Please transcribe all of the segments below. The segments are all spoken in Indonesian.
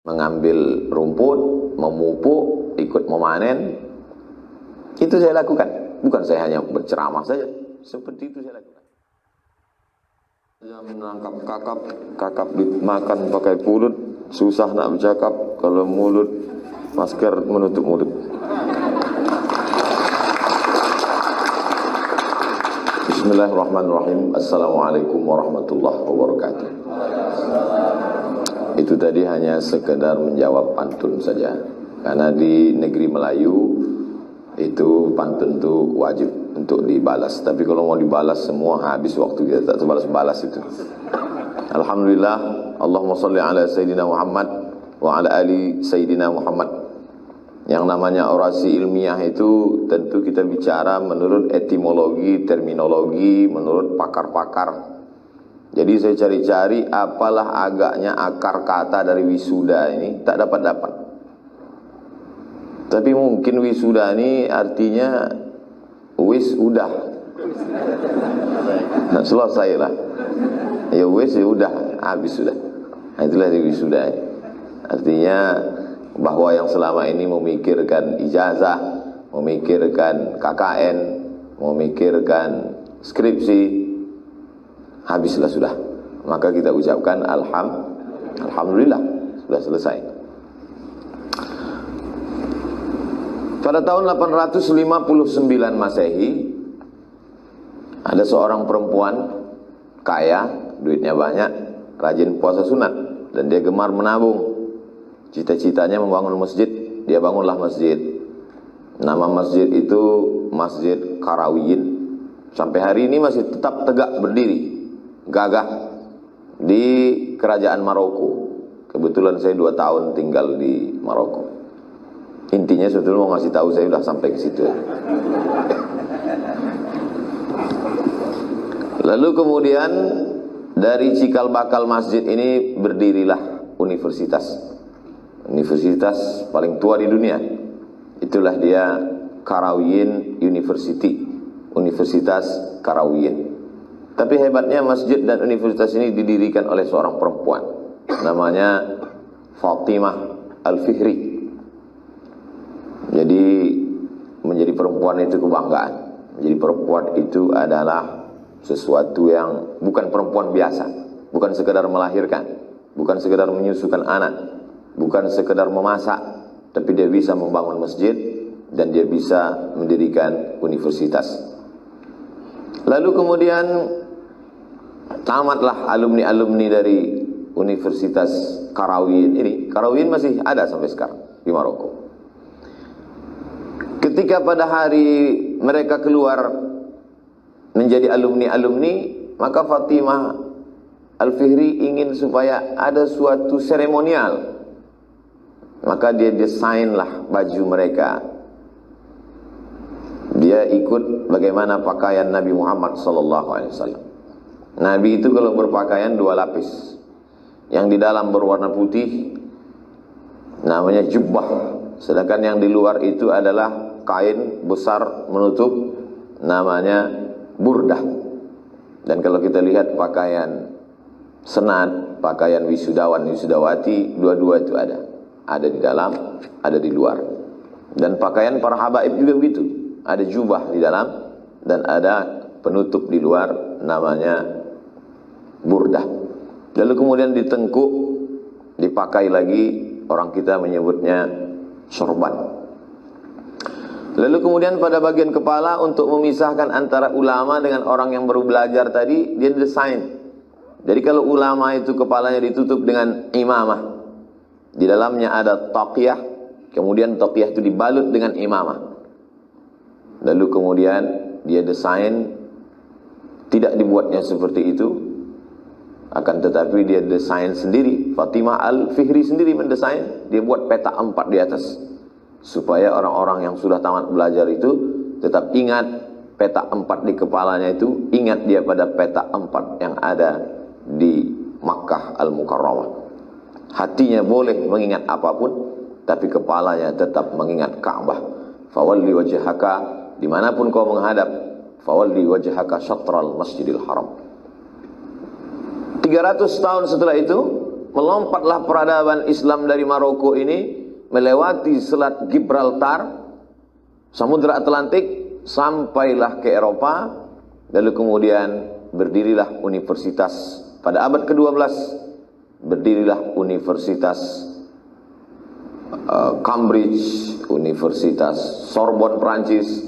mengambil rumput, memupuk, ikut memanen. Itu saya lakukan. Bukan saya hanya berceramah saja. Seperti itu saya lakukan. Saya menangkap kakap, kakap dimakan pakai mulut, susah nak bercakap kalau mulut masker menutup mulut. Bismillahirrahmanirrahim. Assalamualaikum warahmatullahi wabarakatuh. Itu tadi hanya sekedar menjawab pantun saja. Karena di negeri Melayu itu pantun itu wajib untuk dibalas. Tapi kalau mau dibalas semua habis waktu, kita tak terbalas-balas itu. Alhamdulillah, Allahumma salli ala Sayyidina Muhammad wa ala ali Sayyidina Muhammad. Yang namanya orasi ilmiah itu tentu kita bicara menurut etimologi, terminologi, menurut pakar-pakar. Jadi saya cari-cari apalah agaknya akar kata dari wisuda ini, tak dapat-dapat. Tapi mungkin wisuda ini artinya wis udah. Nah, selesai lah. Ya wis ya udah, habis sudah. Nah, itulah dari wisuda. Artinya bahwa yang selama ini memikirkan ijazah, memikirkan KKN, memikirkan skripsi, habislah sudah. Maka kita ucapkan alhamdulillah, sudah selesai. Pada tahun 859 Masehi, ada seorang perempuan kaya, duitnya banyak, rajin puasa sunat, dan dia gemar menabung. Cita-citanya membangun masjid. Dia bangunlah masjid. Nama masjid itu Masjid Qarawiyyin. Sampai hari ini masih tetap tegak berdiri, gagah di kerajaan Maroko. Kebetulan saya 2 tahun tinggal di Maroko. Intinya sebetulnya mau ngasih tahu saya sudah sampai ke situ. Lalu kemudian dari cikal bakal masjid ini berdirilah universitas. Universitas paling tua di dunia. Itulah dia Qarawiyyin University, Universitas Qarawiyyin. Tapi hebatnya masjid dan universitas ini didirikan oleh seorang perempuan, namanya Fatimah Al-Fihri. Jadi menjadi perempuan itu kebanggaan. Menjadi perempuan itu adalah sesuatu yang bukan perempuan biasa, bukan sekedar melahirkan, bukan sekedar menyusukan anak, bukan sekedar memasak, tapi dia bisa membangun masjid dan dia bisa mendirikan universitas. Lalu kemudian tamatlah alumni-alumni dari Universitas Qarawiyyin ini. Qarawiyyin masih ada sampai sekarang di Maroko. Ketika pada hari mereka keluar menjadi alumni-alumni, maka Fatimah Al-Fihri ingin supaya ada suatu seremonial. Maka dia desainlah baju mereka. Dia ikut bagaimana pakaian Nabi Muhammad SAW. Nabi itu kalau berpakaian 2 lapis. Yang di dalam berwarna putih namanya jubbah. Sedangkan yang di luar itu adalah kain besar menutup, namanya burdah. Dan kalau kita lihat pakaian senat, pakaian wisudawan, wisudawati, dua-dua itu ada. Ada di dalam, ada di luar. Dan pakaian para habaib juga begitu. Ada jubah di dalam dan ada penutup di luar, namanya burdah. Lalu kemudian ditengkuk, dipakai lagi, orang kita menyebutnya sorban. Lalu kemudian pada bagian kepala untuk memisahkan antara ulama dengan orang yang baru belajar tadi, dia desain. Jadi kalau ulama itu kepalanya ditutup dengan imamah, di dalamnya ada taqiyah, kemudian taqiyah itu dibalut dengan imamah. Lalu kemudian dia desain, tidak dibuatnya seperti itu, akan tetapi dia desain sendiri. Fatimah Al-Fihri sendiri mendesain, dia buat peta 4 di atas, supaya orang-orang yang sudah tamat belajar itu tetap ingat peta 4 di kepalanya itu, ingat dia pada peta 4 yang ada di Makkah Al-Mukarramah. Hatinya boleh mengingat apapun, tapi kepalanya tetap mengingat Ka'bah. Fawalli wajhaka, dimanapun kau menghadap, fawalli wajhaka syatral masjidil haram. 300 tahun setelah itu, melompatlah peradaban Islam dari Maroko ini melewati Selat Gibraltar, Samudra Atlantik, sampailah ke Eropa, lalu kemudian berdirilah universitas pada abad ke-12, berdirilah Universitas Cambridge, Universitas Sorbonne Prancis,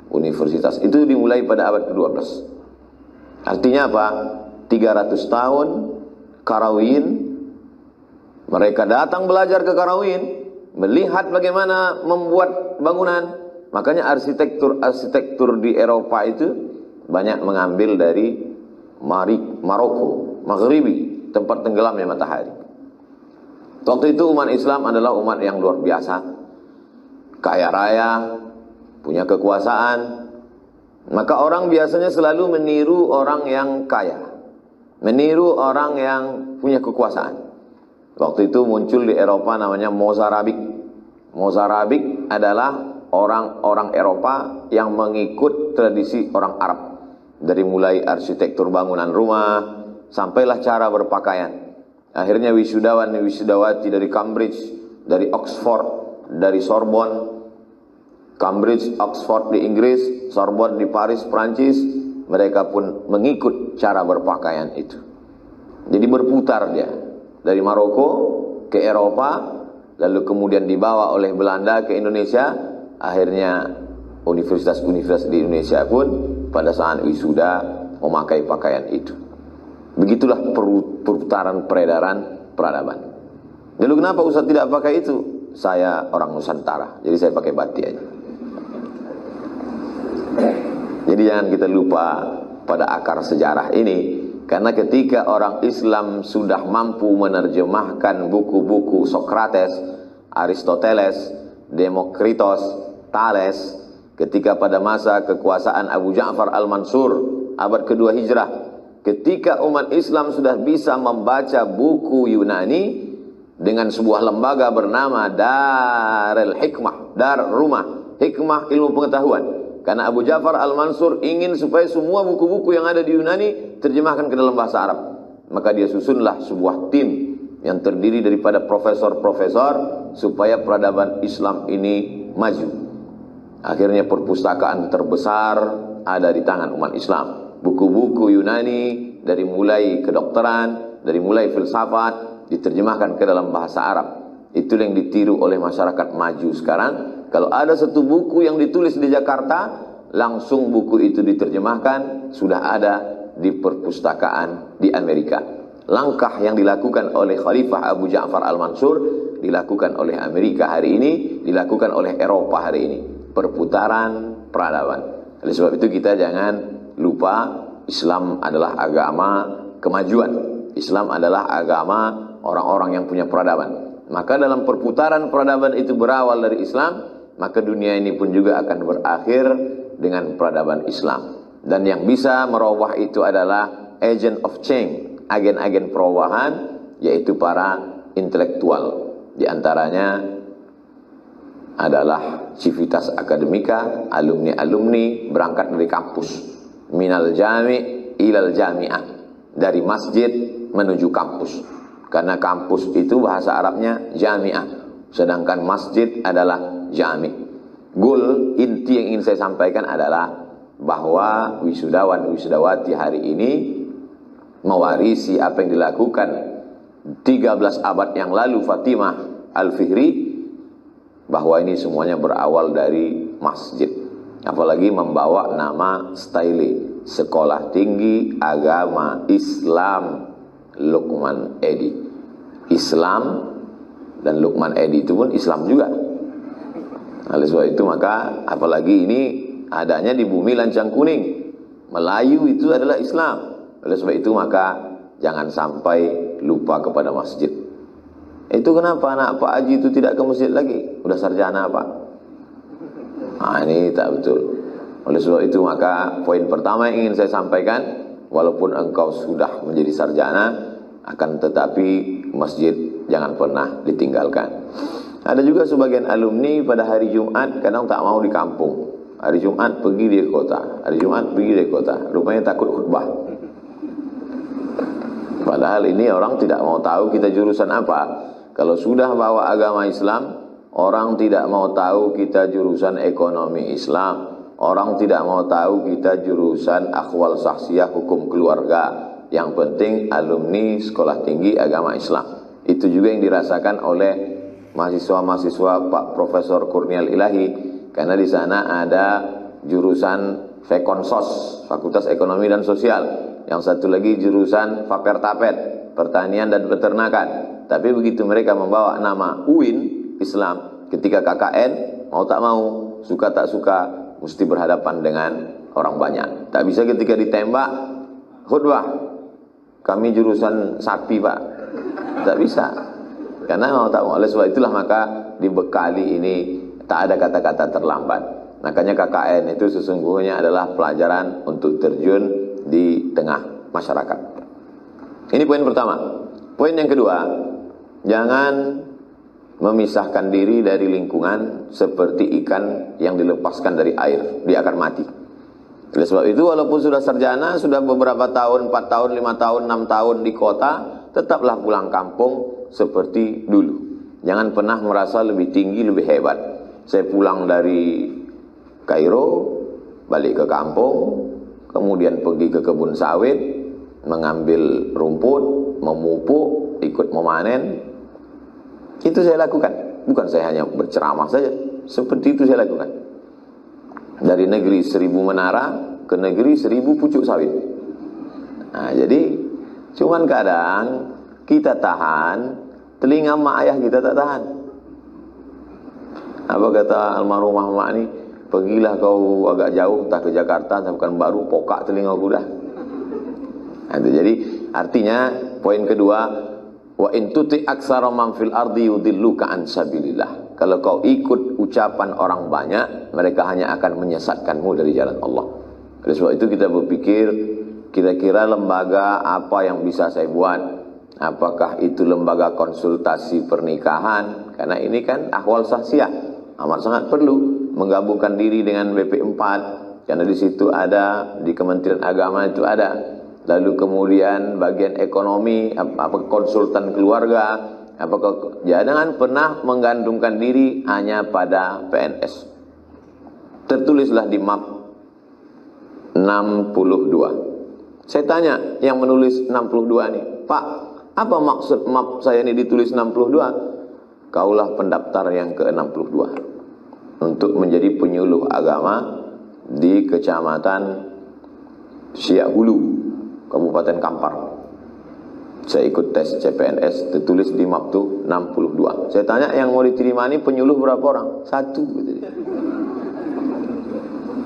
universitas itu dimulai pada abad ke-12. Artinya apa? 300 tahun Qarawiyyin, mereka datang belajar ke Qarawiyyin, melihat bagaimana membuat bangunan. Makanya arsitektur di Eropa itu banyak mengambil dari Maroko, Maghribi, tempat tenggelamnya matahari. Waktu itu umat Islam adalah umat yang luar biasa, kaya raya, punya kekuasaan. Maka orang biasanya selalu meniru orang yang kaya, meniru orang yang punya kekuasaan. Waktu itu muncul di Eropa namanya Mozarabic. Mozarabic adalah orang-orang Eropa yang mengikut tradisi orang Arab. Dari mulai arsitektur bangunan rumah, sampailah cara berpakaian. Akhirnya wisudawan wisudawati dari Cambridge, dari Oxford, dari Sorbonne, Cambridge, Oxford di Inggris, Sorbonne di Paris, Prancis, mereka pun mengikut cara berpakaian itu. Jadi berputar dia dari Maroko ke Eropa, lalu kemudian dibawa oleh Belanda ke Indonesia. Akhirnya universitas-universitas di Indonesia pun pada saat wisuda memakai pakaian itu. Begitulah perputaran peredaran peradaban. Lalu kenapa Ustaz tidak pakai itu? Saya orang Nusantara, jadi saya pakai batik aja. Jadi jangan kita lupa pada akar sejarah ini, karena ketika orang Islam sudah mampu menerjemahkan buku-buku Socrates, Aristoteles, Demokritos, Thales, ketika pada masa kekuasaan Abu Ja'far Al-Mansur abad kedua Hijrah, ketika umat Islam sudah bisa membaca buku Yunani dengan sebuah lembaga bernama Darul Hikmah, Dar rumah hikmah ilmu pengetahuan. Karena Abu Ja'far Al-Mansur ingin supaya semua buku-buku yang ada di Yunani terjemahkan ke dalam bahasa Arab. Maka dia susunlah sebuah tim yang terdiri daripada profesor-profesor supaya peradaban Islam ini maju. Akhirnya perpustakaan terbesar ada di tangan umat Islam. Buku-buku Yunani dari mulai kedokteran, dari mulai filsafat diterjemahkan ke dalam bahasa Arab. Itu yang ditiru oleh masyarakat maju sekarang. Kalau ada satu buku yang ditulis di Jakarta, langsung buku itu diterjemahkan, sudah ada di perpustakaan di Amerika. Langkah yang dilakukan oleh Khalifah Abu Ja'far Al-Mansur dilakukan oleh Amerika hari ini, dilakukan oleh Eropa hari ini. Perputaran peradaban. Oleh sebab itu kita jangan lupa, Islam adalah agama kemajuan. Islam adalah agama orang-orang yang punya peradaban. Maka dalam perputaran peradaban itu berawal dari Islam, maka dunia ini pun juga akan berakhir dengan peradaban Islam. Dan yang bisa merubah itu adalah agent of change, agen-agen perubahan, yaitu para intelektual. Di antaranya adalah civitas akademika, alumni-alumni berangkat dari kampus. Minal jami' ilal jami'ah, dari masjid menuju kampus. Karena kampus itu bahasa Arabnya jami'ah, sedangkan masjid adalah jami'. Goal inti yang ingin saya sampaikan adalah bahwa wisudawan wisudawati hari ini mewarisi apa yang dilakukan 13 abad yang lalu Fatimah Al-Fihri, bahwa ini semuanya berawal dari masjid. Apalagi membawa nama style Sekolah Tinggi Agama Islam Lukman Edy. Islam dan Lukman Edy itu pun Islam juga. Oleh sebab itu maka apalagi ini adanya di bumi lancang kuning, Melayu itu adalah Islam. Oleh sebab itu maka jangan sampai lupa kepada masjid. Itu kenapa anak Pak Haji itu tidak ke masjid lagi? Udah sarjana Pak. Nah ini tak betul. Oleh sebab itu maka poin pertama yang ingin saya sampaikan, walaupun engkau sudah menjadi sarjana, akan tetapi masjid jangan pernah ditinggalkan. Ada juga sebagian alumni pada hari Jumat kadang tak mau di kampung. Hari Jumat pergi di kota, hari Jumat pergi di kota. Rupanya takut khutbah. Padahal ini orang tidak mau tahu kita jurusan apa. Kalau sudah bawa agama Islam, orang tidak mau tahu kita jurusan ekonomi Islam. Orang tidak mau tahu kita jurusan akhwal sahsiyah, hukum keluarga. Yang penting alumni sekolah tinggi agama Islam. Itu juga yang dirasakan oleh mahasiswa-mahasiswa Pak Profesor Kurnial Ilahi. Karena di sana ada jurusan Fekonsos, Fakultas Ekonomi dan Sosial. Yang satu lagi jurusan Fapertapet, Pertanian dan Peternakan. Tapi begitu mereka membawa nama UIN Islam, ketika KKN, mau tak mau, suka tak suka, mesti berhadapan dengan orang banyak. Tak bisa ketika ditembak, khutbah, kami jurusan sapi Pak. Tak bisa. Karena mau tak mau. Oleh sebab itulah maka dibekali ini tak ada kata-kata terlambat. Makanya KKN itu sesungguhnya adalah pelajaran untuk terjun di tengah masyarakat. Ini poin pertama. Poin yang kedua, jangan memisahkan diri dari lingkungan seperti ikan yang dilepaskan dari air, dia akan mati. Oleh sebab itu walaupun sudah sarjana, sudah beberapa tahun, 4 tahun, 5 tahun, 6 tahun di kota, tetaplah pulang kampung seperti dulu. Jangan pernah merasa lebih tinggi, lebih hebat. Saya pulang dari Kairo, balik ke kampung, kemudian pergi ke kebun sawit, mengambil rumput, memupuk, ikut memanen. Itu saya lakukan. Bukan saya hanya berceramah saja. Seperti itu saya lakukan. Dari negeri 1000 menara ke negeri 1000 pucuk sawit. Nah, jadi cuman kadang kita tahan, telinga mak ayah kita tak tahan. Apa kata almarhumah mak ni? Pergilah kau agak jauh, entah ke Jakarta, entah bukan baru, pokak telinga kuda. Nah, jadi artinya poin kedua, wa in tuti aksara man fil ardi yudilluka an sabilillah. Kalau kau ikut ucapan orang banyak, mereka hanya akan menyesatkanmu dari jalan Allah. Oleh sebab itu kita berpikir, kira-kira lembaga apa yang bisa saya buat? Apakah itu lembaga konsultasi pernikahan? Karena ini kan ahwal sahsiah, amat sangat perlu menggabungkan diri dengan BP4, karena di situ ada, di Kementerian Agama itu ada. Lalu kemudian bagian ekonomi, apa konsultan keluarga, apakah jangan pernah menggantungkan diri hanya pada PNS. Tertulislah di map 62. Saya tanya yang menulis 62 nih, Pak, apa maksud map saya ini ditulis 62? Kaulah pendaftar yang ke-62 untuk menjadi penyuluh agama di Kecamatan Siak Hulu, Kabupaten Kampar. Saya ikut tes CPNS, tertulis di map itu 62. Saya tanya yang mau diterima ini penyuluh berapa orang? 1 gitu.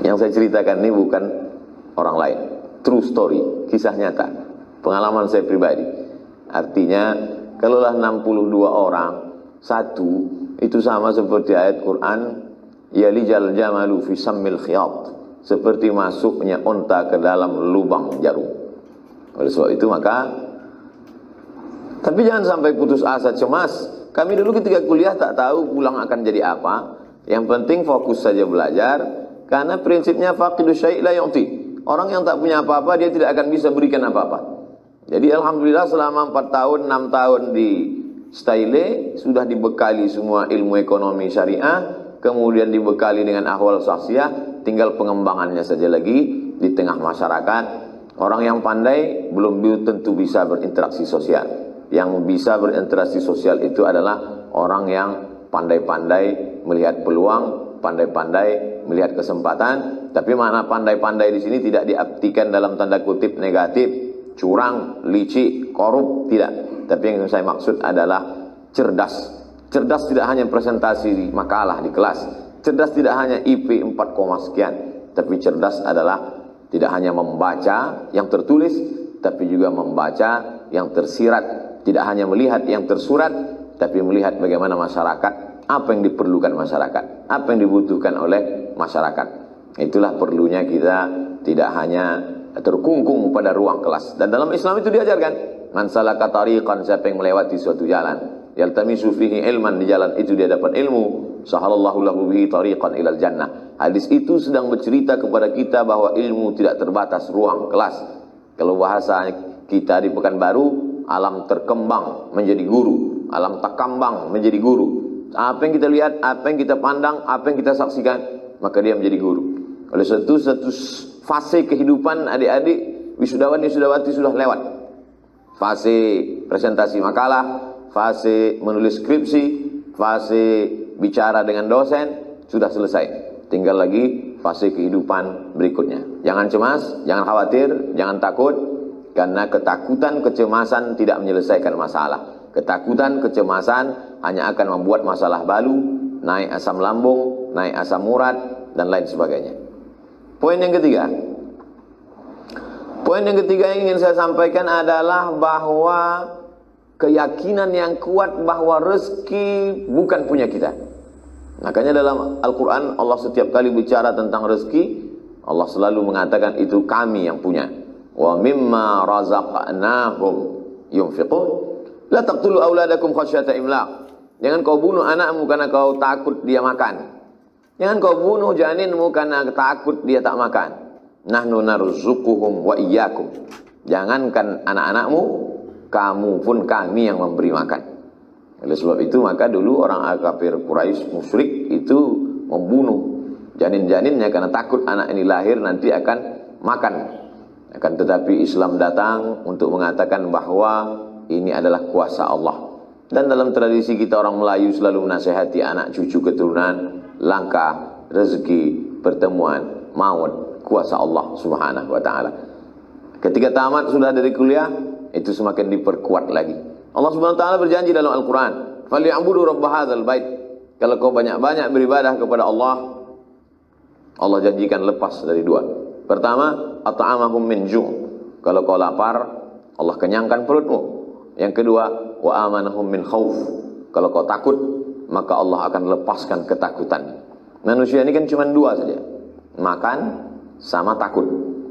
Yang saya ceritakan ini bukan orang lain, true story, kisah nyata, pengalaman saya pribadi. Artinya kalaulah 62 orang 1, itu sama seperti ayat Quran, yalijal jamalu fi sammil khiyat, seperti masuknya unta ke dalam lubang jarum. Oleh sebab itu maka, tapi jangan sampai putus asa, cemas. Kami dulu ketika kuliah tak tahu pulang akan jadi apa. Yang penting fokus saja belajar, karena prinsipnya faqidu syai' la yu'ti. Orang yang tak punya apa-apa, dia tidak akan bisa berikan apa-apa. Jadi alhamdulillah selama 4 tahun, 6 tahun di Staile sudah dibekali semua ilmu ekonomi syariah, kemudian dibekali dengan ahwal sahsiah, tinggal pengembangannya saja lagi di tengah masyarakat. Orang yang pandai belum tentu bisa berinteraksi sosial. Yang bisa berinteraksi sosial itu adalah orang yang pandai-pandai melihat peluang, pandai-pandai melihat kesempatan. Tapi makna pandai-pandai di sini tidak diartikan dalam tanda kutip negatif, curang, licik, korup, tidak. Tapi yang saya maksud adalah cerdas. Cerdas tidak hanya presentasi di makalah di kelas. Cerdas tidak hanya IP 4, sekian. Tapi cerdas adalah tidak hanya membaca yang tertulis, tapi juga membaca yang tersirat. Tidak hanya melihat yang tersurat, tapi melihat bagaimana masyarakat, apa yang diperlukan masyarakat, apa yang dibutuhkan oleh masyarakat. Itulah perlunya kita tidak hanya terkungkung pada ruang kelas. Dan dalam Islam itu diajarkan, man salaka tariqan, siapa yang melewati suatu jalan, yaltamisu fihi ilman, di jalan itu dia dapat ilmu, sahalallahu lahu bihi tariqan ilal jannah. Hadis itu sedang bercerita kepada kita bahwa ilmu tidak terbatas ruang kelas. Kalau bahasa kita di Pekanbaru, alam terkembang menjadi guru, alam takambang menjadi guru. Apa yang kita lihat, apa yang kita pandang, apa yang kita saksikan, maka dia menjadi guru. Oleh satu fase kehidupan adik-adik wisudawan wisudawati sudah lewat. Fase presentasi makalah, fase menulis skripsi, fase bicara dengan dosen sudah selesai. Tinggal lagi fase kehidupan berikutnya. Jangan cemas, jangan khawatir, jangan takut, karena ketakutan, kecemasan tidak menyelesaikan masalah. Ketakutan, kecemasan hanya akan membuat masalah baru, naik asam lambung, naik asam urat, dan lain sebagainya. Poin yang ketiga. Poin yang ketiga yang ingin saya sampaikan adalah bahwa keyakinan yang kuat bahwa rezeki bukan punya kita. Makanya dalam Al-Quran Allah setiap kali bicara tentang rezeki, Allah selalu mengatakan itu kami yang punya. Wa mimma razaqnahum yunfiqun. La taqtulu auladakum khasyata imlaq. Jangan kau bunuh anakmu karena kau takut dia makan. Jangan kau bunuh janinmu karena takut dia tak makan. Nahnu narzuquhum wa iyyakum. Jangankan anak-anakmu, kamu pun kami yang memberi makan. Oleh sebab itu maka dulu orang kafir Quraisy musyrik itu membunuh janin-janinnya karena takut anak ini lahir nanti akan makan. Akan tetapi Islam datang untuk mengatakan bahwa ini adalah kuasa Allah. Dan dalam tradisi kita orang Melayu selalu menasihati anak cucu keturunan, langkah, rezeki, pertemuan, maut, kuasa Allah Subhanahu wa taala. Ketika tamat sudah dari kuliah, itu semakin diperkuat lagi. Allah Subhanahu wa taala berjanji dalam Al-Qur'an, "Falyabudu rabb hadzal bait." Kalau kau banyak-banyak beribadah kepada Allah, Allah janjikan lepas dari dua. Pertama, at'amahum min ju'. Kalau kau lapar, Allah kenyangkan perutmu. Yang kedua, wa amanahum min khauf. Kalau kau takut, maka Allah akan lepaskan ketakutan. Manusia ini kan cuma dua saja, makan sama takut.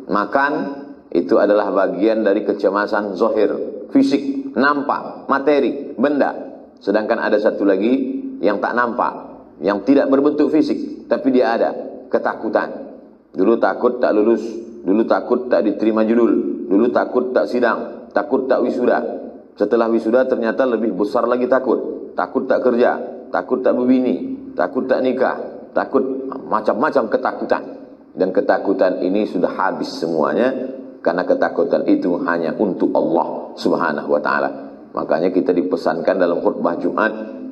Makan itu adalah bagian dari kecemasan zahir, fisik, nampak, materi, benda. Sedangkan ada satu lagi yang tak nampak, yang tidak berbentuk fisik, tapi dia ada, ketakutan. Dulu takut tak lulus, dulu takut tak diterima judul, dulu takut tak sidang, takut tak wisuda. Setelah wisuda ternyata lebih besar lagi takut. Takut tak kerja, takut tak berbini, takut tak nikah, takut macam-macam ketakutan. Dan ketakutan ini sudah habis semuanya, karena ketakutan itu hanya untuk Allah Subhanahu wa taala. Makanya kita dipesankan dalam khutbah Jumat,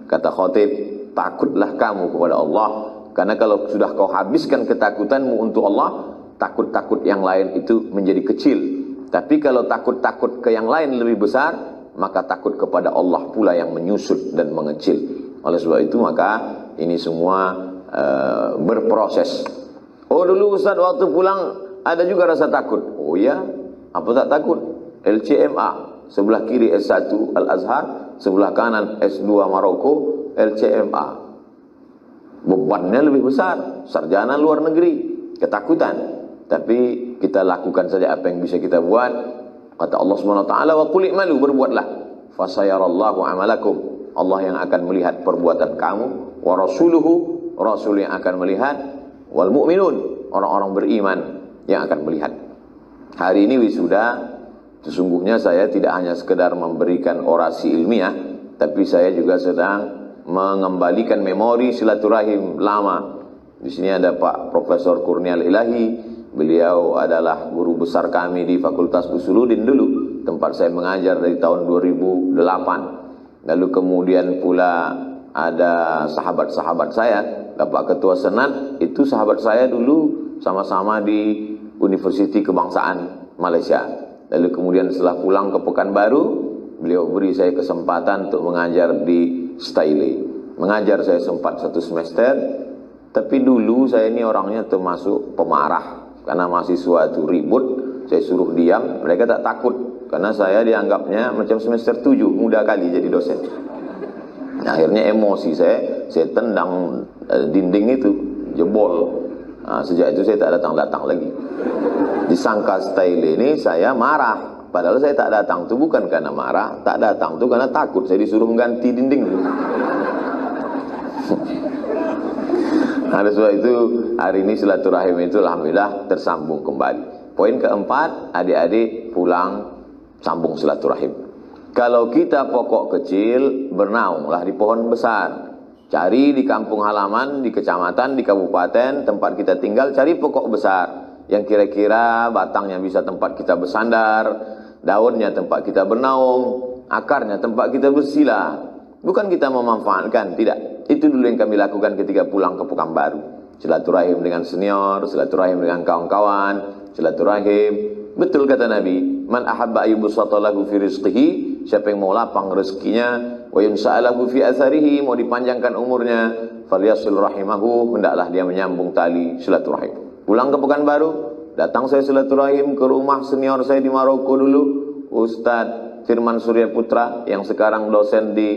kata khatib, takutlah kamu kepada Allah, karena kalau sudah kau habiskan ketakutanmu untuk Allah, takut-takut yang lain itu menjadi kecil. Tapi kalau takut-takut ke yang lain lebih besar, maka takut kepada Allah pula yang menyusut dan mengecil. Oleh sebab itu maka ini semua berproses. Oh dulu Ustaz waktu pulang ada juga rasa takut. Oh ya, apa tak takut? LCMA, sebelah kiri S1 Al-Azhar, sebelah kanan S2 Maroko, LCMA. Bebannya lebih besar, sarjana luar negeri, ketakutan. Tapi kita lakukan saja apa yang bisa kita buat. Kata Allah Subhanahu wa taala, wa qul i'malu, berbuatlah. Fasayarallahu amalakum. Allah yang akan melihat perbuatan kamu, wa rasuluhu, rasul yang akan melihat, wal mu'minun, orang-orang beriman yang akan melihat. Hari ini wisuda, sesungguhnya saya tidak hanya sekedar memberikan orasi ilmiah, tapi saya juga sedang mengembalikan memori silaturahim lama. Di sini ada Pak Profesor Kurnial Ilahi. Beliau adalah guru besar kami di Fakultas Usuluddin dulu, tempat saya mengajar dari tahun 2008. Lalu kemudian pula ada sahabat-sahabat saya, Bapak Ketua Senat, itu sahabat saya dulu sama-sama di Universiti Kebangsaan Malaysia. Lalu kemudian setelah pulang ke Pekanbaru, beliau beri saya kesempatan untuk mengajar di Staile. Mengajar saya sempat 1 semester, tapi dulu saya ini orangnya termasuk pemarah. Karena mahasiswa itu ribut, saya suruh diam, mereka tak takut. Karena saya dianggapnya macam semester 7, muda kali jadi dosen. Nah, akhirnya emosi saya tendang dinding itu, jebol. Nah, sejak itu saya tak datang-datang lagi. Disangka style ini saya marah, padahal saya tak datang itu bukan karena marah, tak datang itu karena takut, saya disuruh mengganti dinding. Nah, sebab itu hari ini silaturahim itu alhamdulillah tersambung kembali. Poin keempat, adik-adik pulang sambung silaturahim. Kalau kita pokok kecil, bernaunglah di pohon besar. Cari di kampung halaman, di kecamatan, di kabupaten, tempat kita tinggal, cari pokok besar. Yang kira-kira batangnya bisa tempat kita bersandar, daunnya tempat kita bernaung, akarnya tempat kita bersila. Bukan kita memanfaatkan, tidak. Itu dulu yang kami lakukan ketika pulang ke Pekanbaru. Silaturahim dengan senior, silaturahim dengan kawan-kawan, silaturahim. Betul kata Nabi, man ahabba ayyubsatalahu fi rizqihi, siapa yang mau lapang rezekinya, wa yunsa'alahu fi atharihi, mau dipanjangkan umurnya, falyasil rahimahu, hendaklah dia menyambung tali silaturahim. Pulang ke Pekanbaru, datang saya silaturahim ke rumah senior saya di Maroko dulu, Ustadz Firman Surya Putra yang sekarang dosen di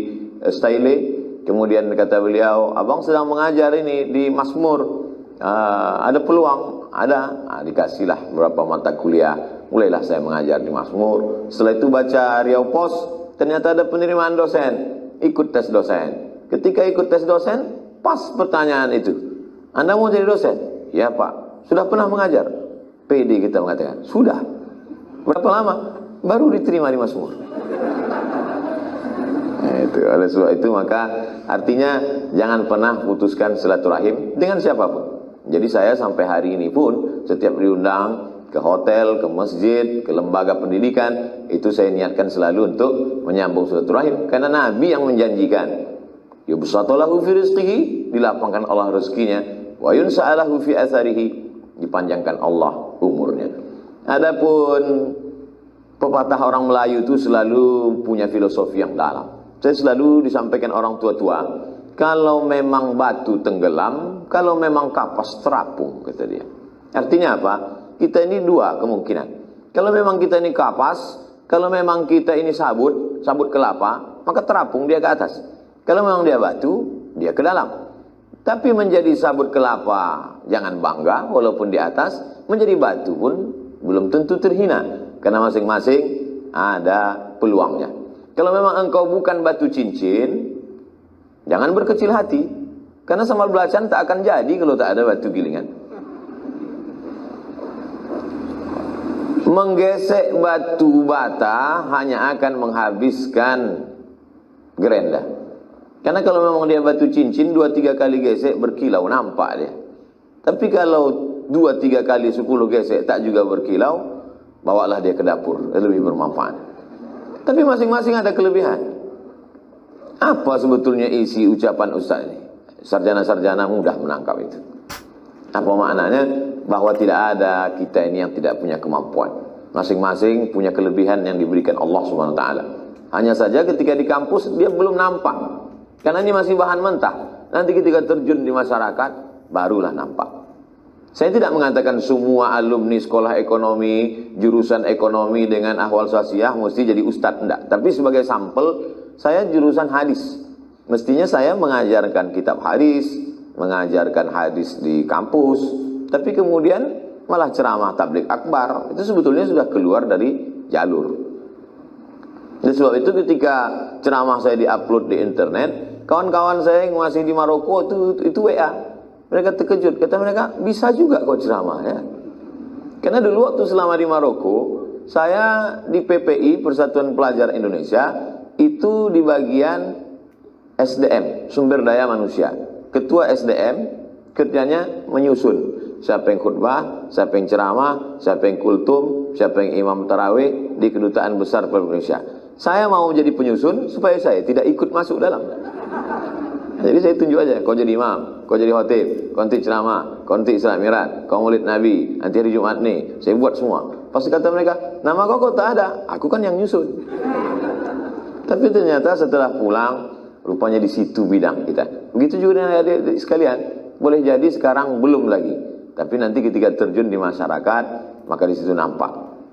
Staile. Kemudian kata beliau, abang sedang mengajar ini di Masmur, ada peluang? Ada. Dikasihlah beberapa mata kuliah, mulailah saya mengajar di Masmur. Setelah itu baca Riau Pos, ternyata ada penerimaan dosen, ikut tes dosen. Ketika ikut tes dosen, pas pertanyaan itu, Anda mau jadi dosen? Ya Pak. Sudah pernah mengajar? PD kita mengatakan, sudah. Berapa lama? Baru diterima di Masmur. Itu. Oleh sebab itu maka artinya jangan pernah putuskan silaturahim dengan siapapun. Jadi saya sampai hari ini pun setiap diundang ke hotel, ke masjid, ke lembaga pendidikan, itu saya niatkan selalu untuk menyambung silaturahim. Karena Nabi yang menjanjikan, yubsatalahu fi rizqihi, dilapangkan Allah rezekinya, wa yunsa'alahu fi atharihi, dipanjangkan Allah umurnya. Adapun pepatah orang Melayu itu selalu punya filosofi yang dalam. Saya selalu disampaikan orang tua-tua, kalau memang batu tenggelam, kalau memang kapas terapung, kata dia. Artinya apa? Kita ini dua kemungkinan. Kalau memang kita ini kapas, kalau memang kita ini sabut kelapa, maka terapung dia ke atas. Kalau memang dia batu, dia ke dalam. Tapi menjadi sabut kelapa, jangan bangga walaupun di atas, menjadi batu pun belum tentu terhina. Karena masing-masing ada peluangnya. Kalau memang engkau bukan batu cincin, jangan berkecil hati. Karena sambal belacan tak akan jadi kalau tak ada batu gilingan. Menggesek batu bata hanya akan menghabiskan gerenda. Karena kalau memang dia batu cincin, 2-3 kali gesek berkilau, nampak dia. Tapi kalau 2-3 kali 10 gesek tak juga berkilau, bawalah dia ke dapur, lebih bermanfaat. Tapi masing-masing ada kelebihan. Apa sebetulnya isi ucapan Ustaz ini? Sarjana-sarjana mudah menangkap itu. Apa maknanya? Bahwa tidak ada kita ini yang tidak punya kemampuan. Masing-masing punya kelebihan yang diberikan Allah Subhanahu wa taala. Hanya saja ketika di kampus dia belum nampak. Karena ini masih bahan mentah. Nanti ketika terjun di masyarakat barulah nampak. Saya tidak mengatakan semua alumni sekolah ekonomi, jurusan ekonomi dengan ahwal sosiah mesti jadi ustadz, enggak. Tapi sebagai sampel, saya jurusan hadis. Mestinya saya mengajarkan kitab hadis, mengajarkan hadis di kampus. Tapi kemudian malah ceramah tabligh akbar. Itu sebetulnya sudah keluar dari jalur. Oleh sebab itu ketika ceramah saya diupload di internet, kawan-kawan saya yang masih di Maroko itu WA. Mereka terkejut, kata mereka, bisa juga kok ceramah ya. Karena dulu waktu selama di Maroko, saya di PPI, Persatuan Pelajar Indonesia, itu di bagian SDM, sumber daya manusia. Ketua SDM, kerjanya menyusun. Siapa yang khutbah, siapa yang ceramah, siapa yang kultum, siapa yang imam tarawih di Kedutaan Besar Republik Indonesia. Saya mau jadi penyusun supaya saya tidak ikut masuk dalam. Jadi saya tunjuk aja, kau jadi imam, kau jadi khotib, kau nanti ceramah, kau nanti Isra Mi'raj, kau maulid Nabi, nanti hari Jumat nih, saya buat semua. Pasti kata mereka, nama kau tak ada, aku kan yang nyusun. Tapi ternyata setelah pulang, rupanya di situ bidang kita. Begitu juga dengan adik-adik sekalian, boleh jadi sekarang belum lagi. Tapi nanti ketika terjun di masyarakat, maka di situ nampak.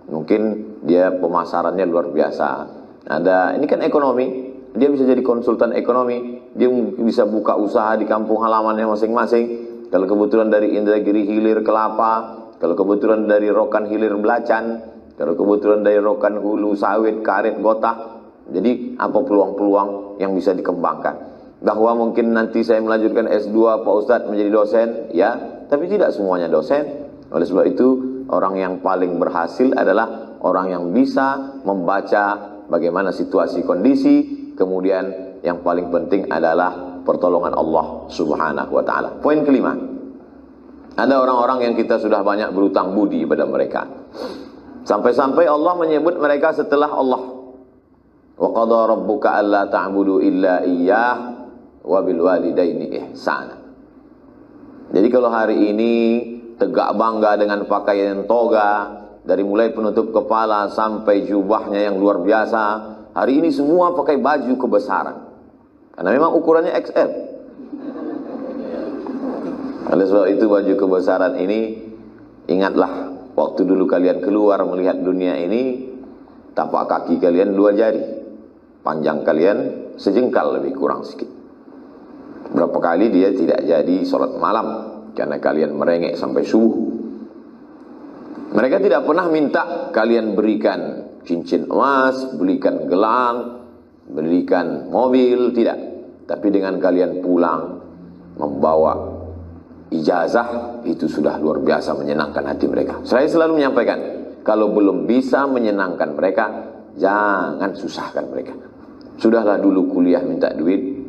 Mungkin dia pemasarannya luar biasa. Ini kan ekonomi. Dia bisa jadi konsultan ekonomi, dia bisa buka usaha di kampung halamannya masing-masing. Kalau kebetulan dari Indragiri Hilir Kelapa, kalau kebetulan dari Rokan Hilir Belacan, kalau kebetulan dari Rokan Hulu Sawit Karet Gotah. Jadi apa peluang-peluang yang bisa dikembangkan? Bahwa mungkin nanti saya melanjutkan S2 Pak Ustadz menjadi dosen, ya, tapi tidak semuanya dosen. Oleh sebab itu orang yang paling berhasil adalah orang yang bisa membaca bagaimana situasi kondisi, kemudian yang paling penting adalah pertolongan Allah Subhanahu wa taala. Poin kelima, ada orang-orang yang kita sudah banyak berutang budi pada mereka. Sampai-sampai Allah menyebut mereka setelah Allah. Wa qadha rabbuka alla ta'budu illa iyyah wa bil walidaini ihsana. Jadi kalau hari ini tegak bangga dengan pakaian toga, dari mulai penutup kepala sampai jubahnya yang luar biasa, hari ini semua pakai baju kebesaran. Karena memang ukurannya XL. Oleh sebab itu baju kebesaran ini, ingatlah waktu dulu kalian keluar melihat dunia ini, tapak kaki kalian 2 jari, panjang kalian sejengkal lebih kurang sedikit. Berapa kali dia tidak jadi sholat malam karena kalian merengek sampai subuh. Mereka tidak pernah minta kalian berikan cincin emas, belikan gelang, belikan mobil, tidak. Tapi dengan kalian pulang membawa ijazah, itu sudah luar biasa menyenangkan hati mereka. Saya selalu menyampaikan, kalau belum bisa menyenangkan mereka, jangan susahkan mereka. Sudahlah dulu kuliah minta duit,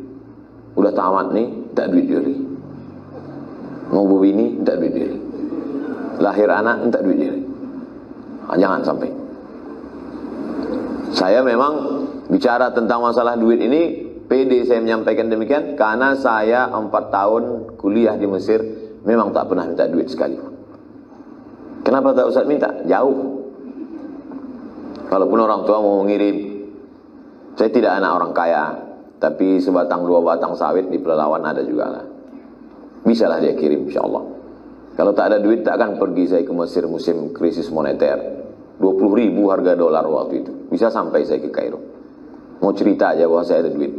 udah tamat nih, minta duit diri. Mau bini, minta duit diri. Lahir anak, minta duit diri. Jangan sampai. Saya memang bicara tentang masalah duit ini, pede saya menyampaikan demikian, karena saya 4 tahun kuliah di Mesir, memang tak pernah minta duit sekalipun. Kenapa tak usah minta? Jauh. Walaupun orang tua mau mengirim. Saya tidak anak orang kaya, tapi sebatang 2 batang sawit di Pelalawan ada juga lah. Bisalah dia kirim insyaAllah. Kalau tak ada duit, tak akan pergi saya ke Mesir musim krisis moneter. 20.000 harga dolar waktu itu. Bisa sampai saya ke Kairo. Mau cerita aja bahwa saya ada duit.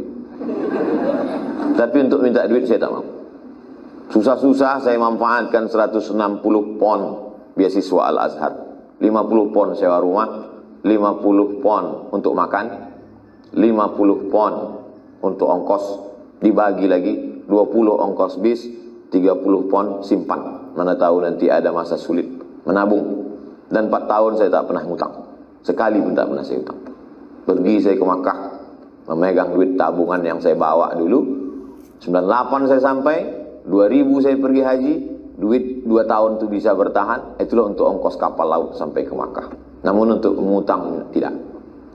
Tapi untuk minta duit saya tak mau. Susah-susah saya manfaatkan 160 pon beasiswa Al-Azhar. 50 pon sewa rumah, 50 pon untuk makan, 50 pon untuk ongkos, dibagi lagi 20 ongkos bis, 30 pon simpan. Mana tahu nanti ada masa sulit, menabung. Dan 4 tahun saya tak pernah ngutang. Sekali pun tak pernah saya utang. Pergi saya ke Makkah, memegang duit tabungan yang saya bawa dulu. 98 saya sampai, 2000 saya pergi haji, duit 2 tahun itu bisa bertahan. Itulah untuk ongkos kapal laut sampai ke Makkah. Namun untuk mengutang tidak.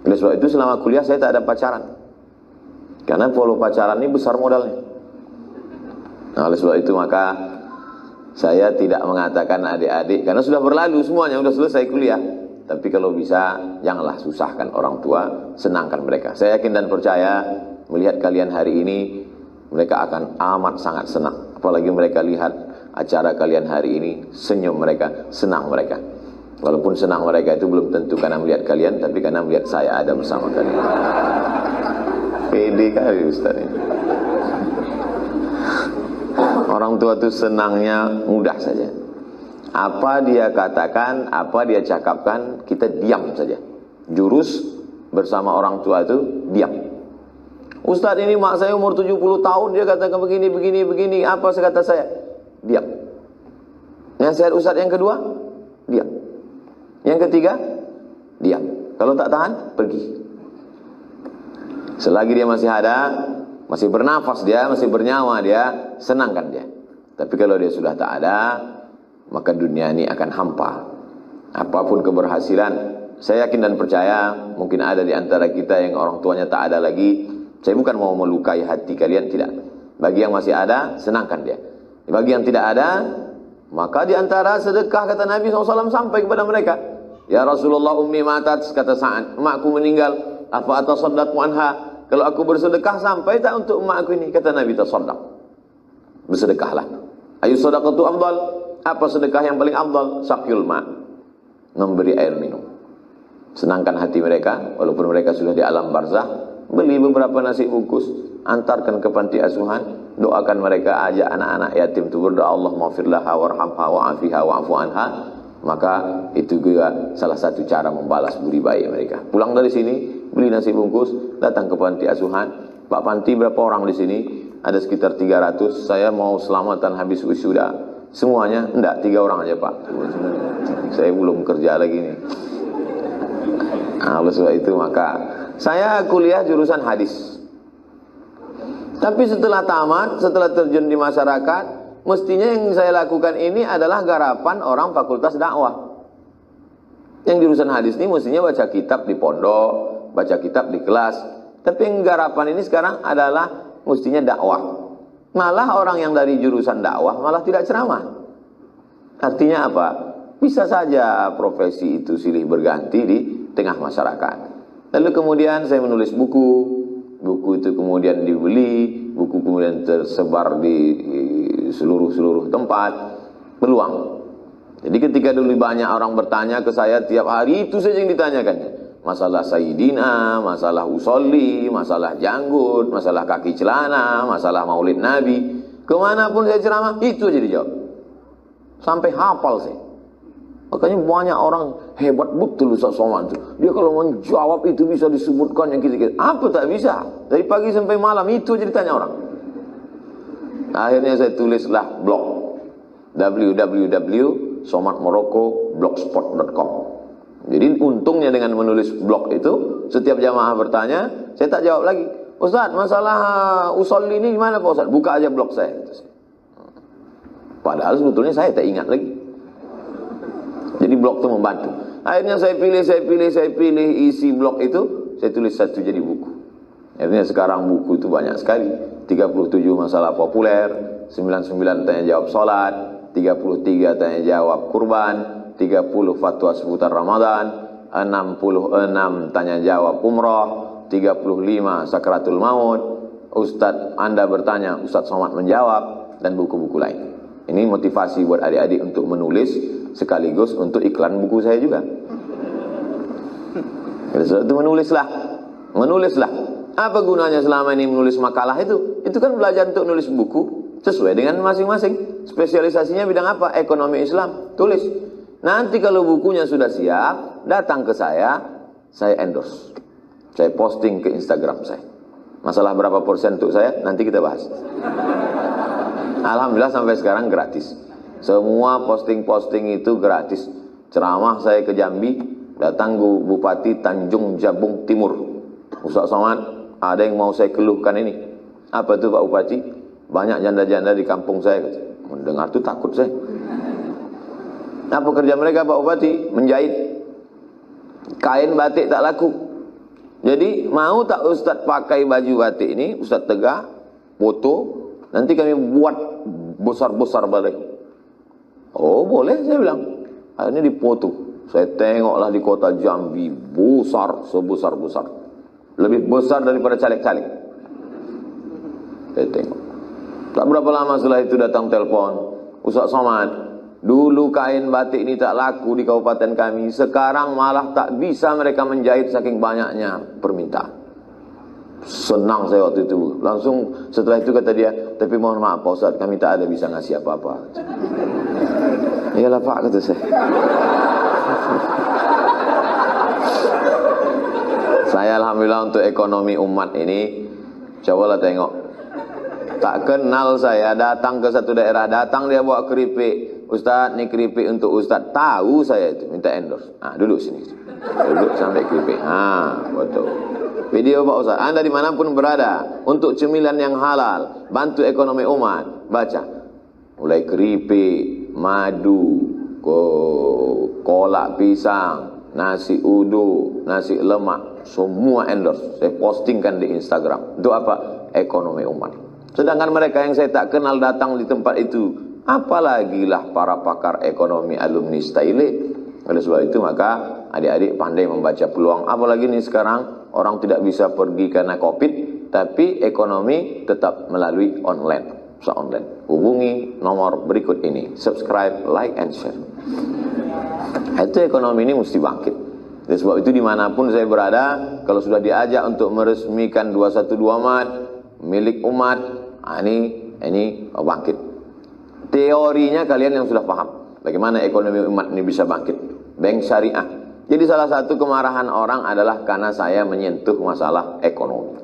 Oleh sebab itu selama kuliah saya tak ada pacaran. Karena kalau pacaran ini besar modalnya. Nah, oleh sebab itu maka saya tidak mengatakan adik-adik, karena sudah berlalu semuanya, sudah selesai kuliah. Tapi kalau bisa, janganlah susahkan orang tua, senangkan mereka. Saya yakin dan percaya, melihat kalian hari ini, mereka akan amat sangat senang. Apalagi mereka lihat acara kalian hari ini, senyum mereka, senang mereka. Walaupun senang mereka itu belum tentu karena melihat kalian, tapi karena melihat saya ada bersama kalian. Pede kali Ustaz ini. Orang tua itu senangnya mudah saja. Apa dia katakan, apa dia cakapkan, kita diam saja. Jurus bersama orang tua itu diam. Ustaz ini mak saya umur 70 tahun, dia katakan begini, begini, begini. Apa kata saya? Diam. Nasihat Ustaz yang kedua, diam. Yang ketiga, diam. Kalau tak tahan, pergi. Selagi dia masih ada, masih bernafas dia, masih bernyawa dia, senangkan dia. Tapi kalau dia sudah tak ada, maka dunia ini akan hampa. Apapun keberhasilan, saya yakin dan percaya, mungkin ada di antara kita yang orang tuanya tak ada lagi. Saya bukan mau melukai hati kalian, tidak. Bagi yang masih ada, senangkan dia. Bagi yang tidak ada, maka di antara sedekah, kata Nabi SAW sampai kepada mereka. Ya Rasulullah, ummi matat, kata Sa'ad, emakku meninggal, apa atasaddaqu anha? Kalau aku bersedekah sampai tak untuk emakku ini? Kata Nabi, tasaddaq. Bersedekahlah. Ayu sadaqatu afdal. Apa sedekah yang paling afdal? Saqyul ma. Memberi air minum. Senangkan hati mereka, walaupun mereka sudah di alam barzah. Beli beberapa nasi bungkus, antarkan ke panti asuhan, doakan mereka, ajak anak-anak yatim itu berdoa, Allah maghfirlaha warhamha wa'afiha wa'afu anha. Maka itu juga salah satu cara membalas budi baik mereka. Pulang dari sini, beli nasi bungkus, datang ke panti asuhan. Pak Panti, berapa orang di sini? Ada sekitar 300. Saya mau selamatan habis wisuda. Semuanya? Enggak, 3 orang aja Pak. Saya belum kerja lagi nih. Nah, oleh sebab itu maka Saya kuliah jurusan hadis. Tapi setelah tamat, setelah terjun di masyarakat, mestinya yang saya lakukan ini adalah garapan orang fakultas dakwah. Yang jurusan hadis ini mestinya baca kitab di pondok, baca kitab di kelas. Tapi yang garapan ini sekarang adalah mestinya dakwah. Malah orang yang dari jurusan dakwah malah tidak ceramah. Artinya apa? Bisa saja profesi itu silih berganti di tengah masyarakat. Lalu kemudian saya menulis buku. Buku itu kemudian dibeli, buku kemudian tersebar di seluruh tempat. Peluang. Jadi ketika dulu banyak orang bertanya ke saya, tiap hari itu saja yang ditanyakannya. Masalah Sayyidina, masalah usolli, masalah janggut, masalah kaki celana, masalah maulid Nabi. Kemanapun saya ceramah, itu aja dijawab. Sampai hafal saya. Makanya banyak orang hebat betul Ustaz Somad itu. Dia kalau menjawab itu bisa disebutkan yang kita-kita. Apa tak bisa? Dari pagi sampai malam itu aja ditanya orang. Akhirnya saya tulislah blog www.somadmorocco.blogspot.com. Jadi untungnya dengan menulis blog itu, setiap jamaah bertanya, saya tak jawab lagi. Ustaz, masalah usolli ini gimana Pak Ustaz? Buka aja blog saya. Padahal sebetulnya saya tak ingat lagi. Jadi blog itu membantu. Akhirnya saya pilih isi blog itu, saya tulis satu jadi buku. Akhirnya sekarang buku itu banyak sekali. 37 masalah populer, 99 tanya jawab salat, 33 tanya jawab kurban, 30 fatwa seputar Ramadan, 66 tanya jawab umrah, 35 sakratul maut, Ustadz Anda bertanya, Ustadz Somad menjawab, dan buku-buku lain. Ini motivasi buat adik-adik untuk menulis, sekaligus untuk iklan buku saya juga. Itu menulislah. Apa gunanya selama ini menulis makalah itu? Itu kan belajar untuk nulis buku sesuai dengan masing-masing. Spesialisasinya bidang apa? Ekonomi Islam. Tulis. Nanti kalau bukunya sudah siap, datang ke saya endorse. Saya posting ke Instagram saya. Masalah berapa persen untuk saya? Nanti kita bahas. Alhamdulillah sampai sekarang gratis. Semua posting-posting itu gratis. Ceramah saya ke Jambi, datang Bupati Tanjung Jabung Timur. Ustaz Somad, ada yang mau saya keluhkan ini. Apa itu Pak Bupati? Banyak janda-janda di kampung saya. Mendengar itu takut saya. Apa kerja mereka Pak Bupati? Menjahit. Kain batik tak laku. Jadi mau tak Ustaz pakai baju batik ini, Ustaz tegak, foto, nanti kami buat besar-besar balik. Oh boleh saya bilang. Akhirnya dipoto. Saya tengoklah di kota Jambi, besar, sebesar-besar. Lebih besar daripada caleg-caleg. Saya tengok. Tak berapa lama setelah itu datang telepon, Ustaz Somad, dulu kain batik ini tak laku di kabupaten kami, sekarang malah tak bisa mereka menjahit saking banyaknya permintaan. Senang saya waktu itu. Langsung setelah itu kata dia, tapi mohon maaf Pak Ustaz, kami tak ada bisa ngasih apa-apa. Iyalah Pak, kata saya. Saya alhamdulillah untuk ekonomi umat ini, cobalah tengok. Tak kenal saya, datang ke satu daerah, datang dia bawa keripik. Ustaz, ini keripik untuk Ustaz. Tahu saya itu, minta endorse. Nah, duduk sini. Duduk sampai keripik. Betul. Video Pak Ustaz, Anda dimanapun berada, untuk cemilan yang halal, bantu ekonomi umat, baca. Mulai keripik, madu, kolak pisang, nasi udu, nasi lemak, semua endorse. Saya postingkan di Instagram. Itu apa? Ekonomi umat. Sedangkan mereka yang saya tak kenal datang di tempat itu, apalagilah para pakar ekonomi alumni Staile. Oleh sebab itu maka adik-adik pandai membaca peluang. Apalagi nih sekarang orang tidak bisa pergi karena COVID, tapi ekonomi tetap melalui online. Bisa online. Hubungi nomor berikut ini. Subscribe, like, and share. Itu ekonomi ini mesti bangkit. Oleh sebab itu dimanapun saya berada, kalau sudah diajak untuk meresmikan 212 Mat, milik umat, ini bangkit. Teorinya kalian yang sudah paham bagaimana ekonomi umat ini bisa bangkit. Bank syariah. Jadi salah satu kemarahan orang adalah karena saya menyentuh masalah ekonomi.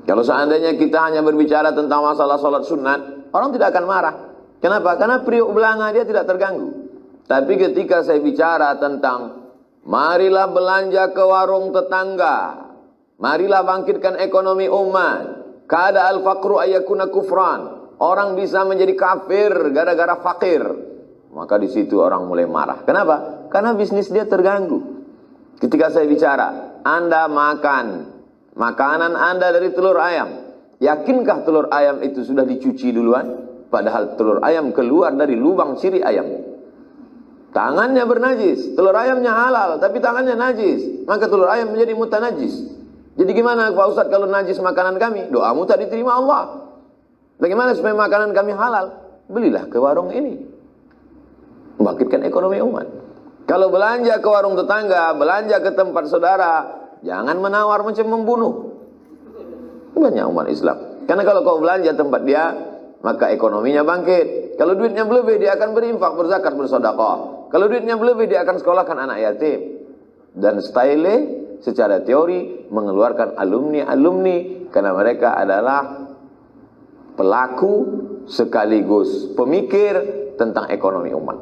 Kalau seandainya kita hanya berbicara tentang masalah sholat sunat, orang tidak akan marah. Kenapa? Karena periuk belanga dia tidak terganggu. Tapi ketika saya bicara tentang marilah belanja ke warung tetangga, Marilah bangkitkan ekonomi umat. Kada al-faqru ayyakuna kufran. Orang bisa menjadi kafir gara-gara fakir. Maka di situ orang mulai marah. Kenapa? Karena bisnis dia terganggu. Ketika saya bicara, Anda makan makanan Anda dari telur ayam. Yakinkah telur ayam itu sudah dicuci duluan? Padahal telur ayam keluar dari lubang sirih ayam. Tangannya bernajis. Telur ayamnya halal, tapi tangannya najis. Maka telur ayam menjadi mutanajis. Jadi gimana Pak Ustadz kalau najis makanan kami? Doamu tak diterima Allah. Bagaimana supaya makanan kami halal? Belilah ke warung ini. Membangkitkan ekonomi umat. Kalau belanja ke warung tetangga, belanja ke tempat saudara, jangan menawar macam membunuh. Banyak umat Islam. Karena kalau kau belanja tempat dia, maka ekonominya bangkit. Kalau duitnya berlebih, dia akan berinfak, berzakat, bersedekah. Kalau duitnya berlebih, dia akan sekolahkan anak yatim. Dan style secara teori mengeluarkan alumni-alumni karena mereka adalah pelaku sekaligus pemikir tentang ekonomi umat.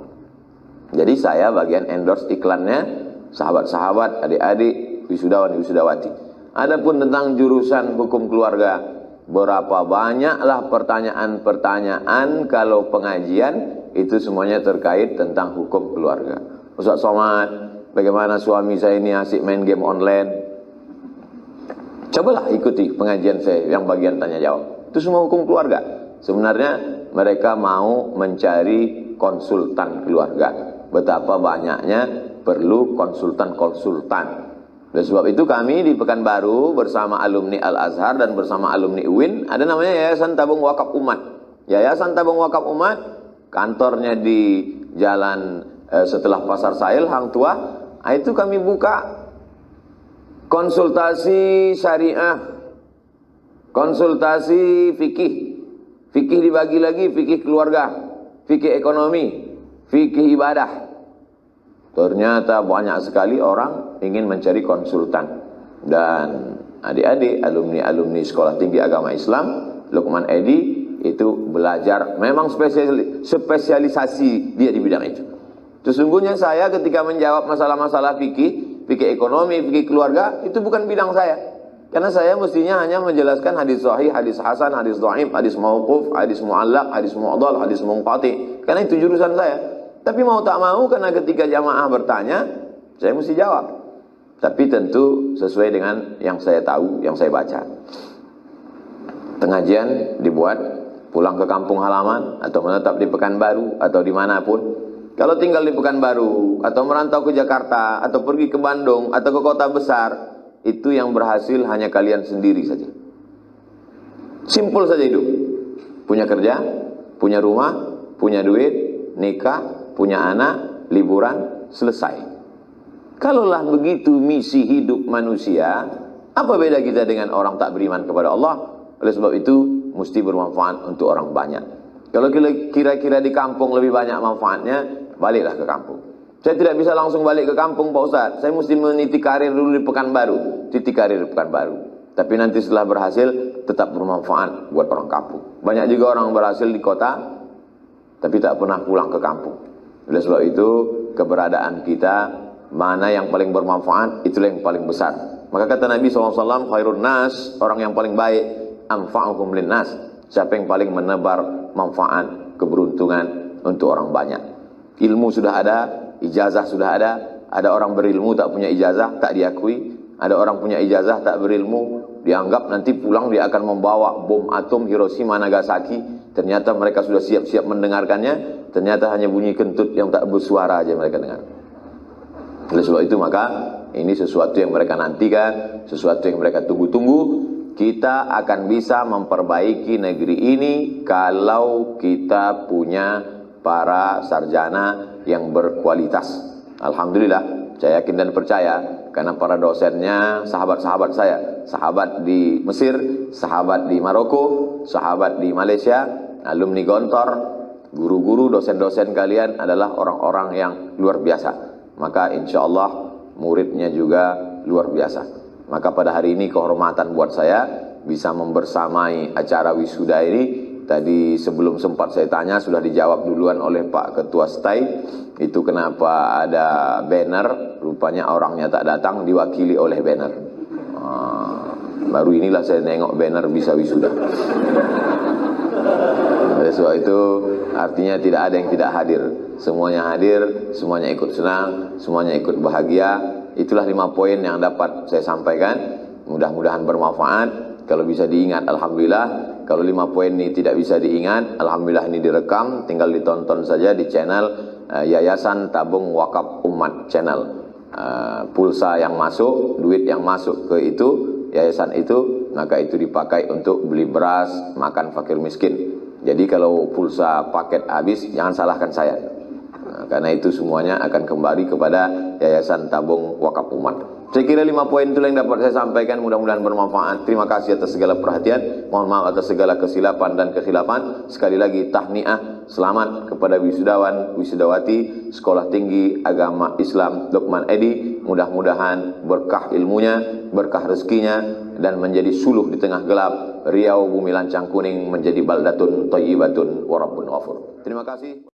Jadi saya bagian endorse iklannya, sahabat-sahabat, adik-adik, wisudawan, wisudawati. Adapun tentang jurusan hukum keluarga, berapa banyaklah pertanyaan-pertanyaan kalau pengajian itu semuanya terkait tentang hukum keluarga. Ustaz Somad, bagaimana suami saya ini asik main game online? Cobalah ikuti pengajian saya yang bagian tanya jawab. Itu semua hukum keluarga. Sebenarnya mereka mau mencari konsultan keluarga. Betapa banyaknya perlu konsultan-konsultan. Oleh sebab itu kami di Pekanbaru bersama alumni Al-Azhar dan bersama alumni UIN ada namanya Yayasan Tabung Wakaf Umat. Yayasan Tabung Wakaf Umat kantornya di jalan setelah Pasar Sahil Hang Tua. Itu kami buka konsultasi syariah, konsultasi fikih. Fikih dibagi lagi, fikih keluarga, fikih ekonomi, fikih ibadah. Ternyata banyak sekali orang ingin mencari konsultan. Dan adik-adik, alumni-alumni Sekolah Tinggi Agama Islam, Lukman Edi, itu belajar, memang spesialisasi dia di bidang itu. Sesungguhnya saya ketika menjawab masalah-masalah fikih, fikih ekonomi, fikih keluarga, itu bukan bidang saya. Karena saya mestinya hanya menjelaskan hadis sahih, hadis hasan, hadis dhaif, hadis mauquf, hadis mu'allaq, hadis mu'dhal, hadis munqati. Karena itu jurusan saya. Tapi mau tak mau, karena ketika jamaah bertanya, saya mesti jawab. Tapi tentu sesuai dengan yang saya tahu, yang saya baca. Pengajian dibuat, pulang ke kampung halaman, atau menetap di Pekanbaru, atau dimanapun. Kalau tinggal di Pekanbaru, atau merantau ke Jakarta, atau pergi ke Bandung, atau ke kota besar, itu yang berhasil hanya kalian sendiri saja. Simpel saja hidup. Punya kerja, punya rumah, punya duit, nikah, punya anak, liburan, selesai. Kalaulah begitu misi hidup manusia, apa beda kita dengan orang tak beriman kepada Allah? Oleh sebab itu, mesti bermanfaat untuk orang banyak. Kalau kira-kira di kampung lebih banyak manfaatnya, baliklah ke kampung. Saya tidak bisa langsung balik ke kampung Pak Ustaz. Saya mesti meniti karir dulu di Pekanbaru. Titik karir di Pekanbaru. Tapi nanti setelah berhasil, tetap bermanfaat buat orang kampung. Banyak juga orang berhasil di kota, tapi tak pernah pulang ke kampung. Oleh sebab itu, keberadaan kita, mana yang paling bermanfaat, itulah yang paling besar. Maka kata Nabi SAW, khairun nas, orang yang paling baik, anfa'uhum linnas. Siapa yang paling menebar manfaat, keberuntungan untuk orang banyak. Ilmu sudah ada, ijazah sudah ada orang berilmu tak punya ijazah, tak diakui, ada orang punya ijazah tak berilmu, dianggap nanti pulang dia akan membawa bom atom Hiroshima Nagasaki, ternyata mereka sudah siap-siap mendengarkannya, ternyata hanya bunyi kentut yang tak bersuara aja mereka dengar. Oleh sebab itu maka ini sesuatu yang mereka nantikan, sesuatu yang mereka tunggu-tunggu. Kita akan bisa memperbaiki negeri ini kalau kita punya para sarjana yang berkualitas. Alhamdulillah, saya yakin dan percaya karena para dosennya sahabat-sahabat saya, sahabat di Mesir, sahabat di Maroko, sahabat di Malaysia, alumni Gontor, guru-guru, dosen-dosen kalian adalah orang-orang yang luar biasa. Maka insya Allah muridnya juga luar biasa. Maka pada hari ini kehormatan buat saya bisa membersamai acara wisuda ini. Tadi sebelum sempat saya tanya sudah dijawab duluan oleh Pak Ketua STAI. Itu kenapa ada banner, rupanya orangnya tak datang diwakili oleh banner. Baru inilah saya nengok banner bisa wisuda. Oleh sebab itu artinya tidak ada yang tidak hadir. Semuanya hadir, semuanya ikut senang, semuanya ikut bahagia. Itulah 5 poin yang dapat saya sampaikan. Mudah-mudahan bermanfaat. Kalau bisa diingat, alhamdulillah. Kalau 5 poin ini tidak bisa diingat, alhamdulillah ini direkam, tinggal ditonton saja di channel Yayasan Tabung Wakaf Umat channel. Pulsa yang masuk, duit yang masuk ke itu, yayasan itu, maka itu dipakai untuk beli beras, makan fakir miskin. Jadi kalau pulsa paket habis, jangan salahkan saya. Karena itu semuanya akan kembali kepada Yayasan Tabung Wakaf Umat. Saya kira 5 poin itu yang dapat saya sampaikan, mudah-mudahan bermanfaat. Terima kasih atas segala perhatian. Mohon maaf atas segala kesilapan dan kekhilafan. Sekali lagi tahniah, selamat kepada wisudawan, wisudawati Sekolah Tinggi Agama Islam Lukman Edi. Mudah-mudahan berkah ilmunya, berkah rezekinya, dan menjadi suluh di tengah gelap. Riau bumi lancang kuning menjadi baldatun thayyibatun wa rabbun ghafur. Terima kasih.